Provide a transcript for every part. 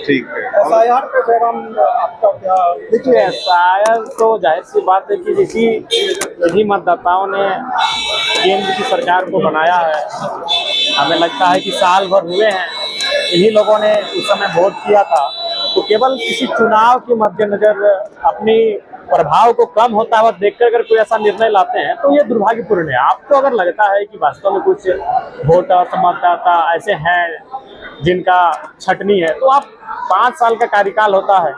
ठीक है। एसआईआर पे जयराम आपका क्या? देखिए, एसआईआर तो जाहिर सी बात है कि इन्हीं मतदाताओं ने केंद्र की सरकार को बनाया है। हमें लगता है कि साल भर हुए हैं, इन्हीं लोगों ने उस समय वोट किया था, तो केवल किसी चुनाव के मद्देनजर अपनी प्रभाव को कम होता हुआ देखकर अगर कोई ऐसा निर्णय लाते हैं तो ये दुर्भाग्यपूर्ण है। आपको अगर लगता है कि वास्तव में कुछ वोटर मतदाता ऐसे हैं जिनका छटनी है, तो आप 5 साल का कार्यकाल होता है,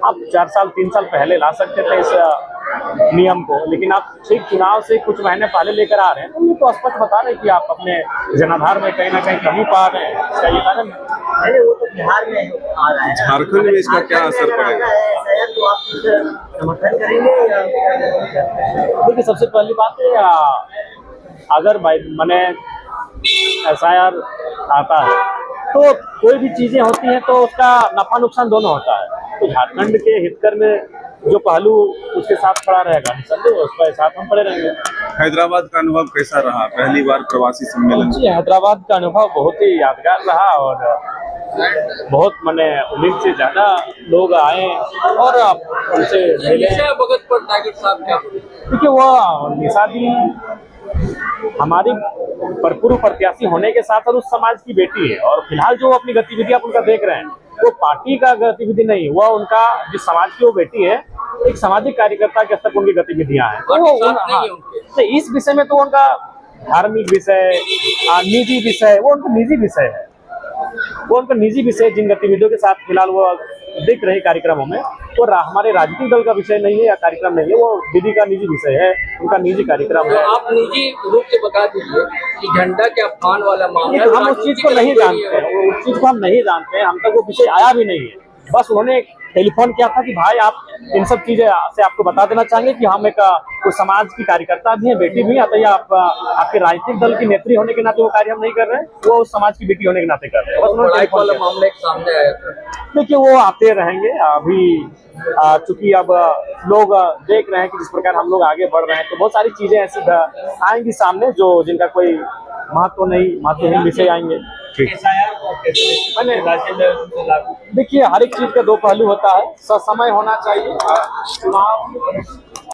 आप 4 साल 3 साल पहले ला सकते थे इस नियम को, लेकिन आप ठीक चुनाव से कुछ महीने पहले लेकर आ रहे हैं, तो ये तो स्पष्ट बता रहे हैं कि आप अपने जनाधार में कहीं ना कहीं कमी पा रहे हैं। इसका ये कारण नहीं, वो तो बिहार में आ रहा है। झारखंड में इसका क्या असर पड़ेगा? तो आप समर्थन करेंगे या? देखिए, सबसे पहली बात है, अगर मैंने एसआईआर आता है तो कोई भी चीजें होती हैं तो उसका नफा नुकसान दोनों होता है। तो झारखंड के हितकर में जो पहलू उसके साथ खड़ा रहेगा, निसंदेह उसके साथ हम खड़े रहेंगे। हैदराबाद का अनुभव कैसा रहा? पहली बार प्रवासी सम्मेलन। जी, हैदराबाद का अनुभव बहुत ही यादगार रहा और बहुत उम्मीद से ज्यादा लोग आए और उनसे मिले। देखिए, वो निशा दी हमारी भरपूर प्रत्याशी होने के साथ और उस समाज की बेटी है, और फिलहाल जो अपनी गतिविधि आप उनका देख रहे हैं वो पार्टी का गतिविधि नहीं, वह उनका जिस समाज की वो बेटी है, एक सामाजिक कार्यकर्ता के स्तर पर उनकी गतिविधियां हैं। तो इस विषय में तो उनका धार्मिक विषय, निजी विषय, वो उनका निजी विषय है, वो उनका निजी विषय जिन गतिविधियों के साथ फिलहाल वो दिख रहे कार्यक्रमों में, वो हमारे राजनीतिक दल का विषय नहीं है या कार्यक्रम नहीं है, वो दीदी का निजी विषय है, उनका निजी कार्यक्रम है। आप निजी रूप से बता दीजिए कि झंडा के अपमान वाला मामला, हम उस चीज को नहीं जानते हैं, उस चीज को हम नहीं जानते हैं, हम तक वो विषय आया भी नहीं है। बस उन्होंने टेलीफोन किया था कि भाई आप इन सब चीजें से आपको बता देना चाहेंगे कि हम एक कुछ समाज की कार्यकर्ता भी हैं, बेटी भी हैं, तो आप आपके राजनीतिक दल की नेत्री होने के नाते वो कार्य हम नहीं कर रहे हैं, वो उस समाज की बेटी होने के नाते कर रहे हैं। बस उन्होंने वाला मामला एक सामने आया था। देखिए, वो आते रहेंगे। अभी चूंकि अब लोग देख रहे हैं कि जिस प्रकार हम लोग आगे बढ़ रहे हैं, तो बहुत सारी चीजें ऐसी आएंगी सामने जो जिनका कोई महत्वहीन विषय आएंगे। देखिए, हर एक चीज का दो पहलू होता है, समय होना चाहिए चुनाव